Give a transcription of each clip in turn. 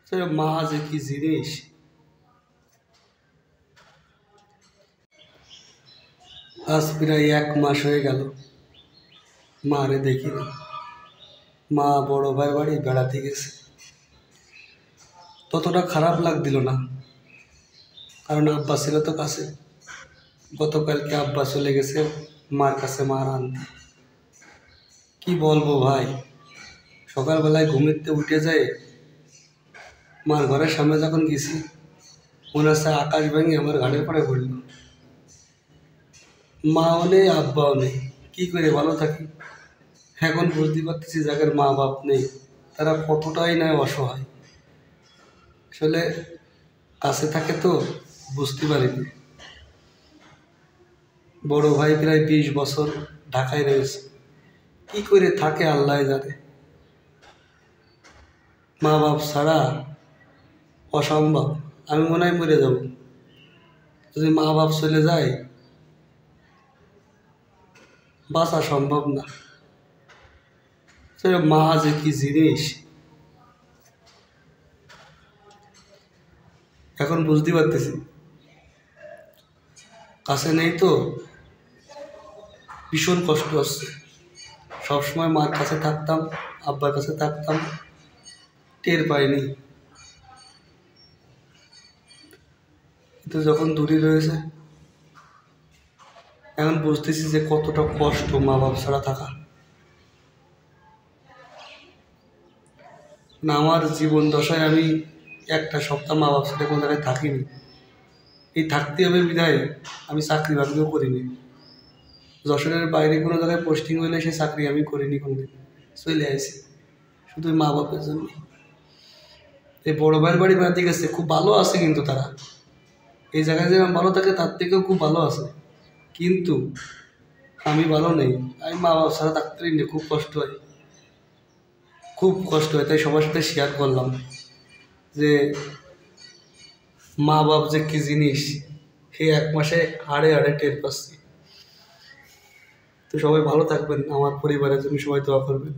আসলে মা যে কি জিনিস। আজ প্রায় 1 মাস হয়ে গেল মারে দেখি না। মা বড় ভাই বাড়ি বেড়াতে গেছে। ততটা খারাপ লাগছিল না, কারণ আব্বা ছিল তো কাছে। গতকালকে আব্বা চলে গেছে মার কাছে মার আনতে। কি বলবো ভাই, সকালবেলায় ঘুমিতে উঠে যায় মার ঘরের সামনে যখন গেছি, মনে হচ্ছে আকাশ ভেঙে আমার ঘাড়ের পরে পড়ল। মাও নেই আব্বাও নেই, কি করে ভালো থাকি। এখন বুঝতে পারতেছি যাদের মা বাপ নেই তারা কতটাই নয় অসহায়। আসলে কাছে থাকে তো বুঝতে পারিনি। বড় ভাই প্রায় 20 বছর ঢাকায় রয়েছে, কি করে থাকে আল্লাহ জানে। মা বাপ ছাড়া অসম্ভব। আমি মনে হয় মরে যাব যদি মা বাপ চলে যায়, বাঁচা সম্ভব না। আসলে মা যে কি জিনিস এখন বুঝতে পারতেছি। কাছে নেই তো ভীষণ কষ্ট হচ্ছে। সবসময় মার কাছে থাকতাম, আব্বার কাছে থাকতাম, টের পাইনি। কিন্তু যখন দূরে রয়েছে এখন বুঝতেছি যে কতটা কষ্ট মা বাপ ছাড়া থাকা। না, আমার জীবন দশায় আমি একটা সপ্তাহ মা বাপ সাথে কোনো জায়গায় থাকিনি। এই থাকতে হবে বিধায় আমি চাকরি বাকরিও করিনি। যশোরের বাইরে কোনো জায়গায় পোস্টিং হলে সেই চাকরি আমি করিনি কোনোদিন, চলে আসি শুধু মা বাপের জন্য। এই বড় ভাইয়ের বাড়ি বেড়াতে গেছে, খুব ভালো আছে কিন্তু তারা। এই জায়গায় যেরকম ভালো থাকে তার থেকেও খুব ভালো আছে, কিন্তু আমি ভালো নেই। আমি মা বাবা ছাড়া থাকতে পারি না, খুব কষ্ট হয়, খুব কষ্ট হয়। তাই সবার সাথে শেয়ার করলাম যে মা বাপ যে কি জিনিস, সেই 1 মাসে হাড়ে হাড়ে টের পাচ্ছি। তো সবাই ভালো থাকবেন, আমার পরিবারের জন্য সবাই দোয়া করবেন।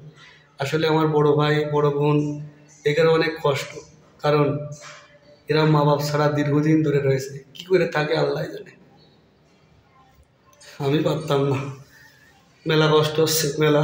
আসলে আমার বড় ভাই বড় বোন এখানে অনেক কষ্ট, কারণ এরা মা বাপ ছাড়া দীর্ঘদিন ধরে রয়েছে, কি করে থাকে আল্লাহ জানে। আমি পারতাম না, মেলা কষ্ট হচ্ছে মেলা।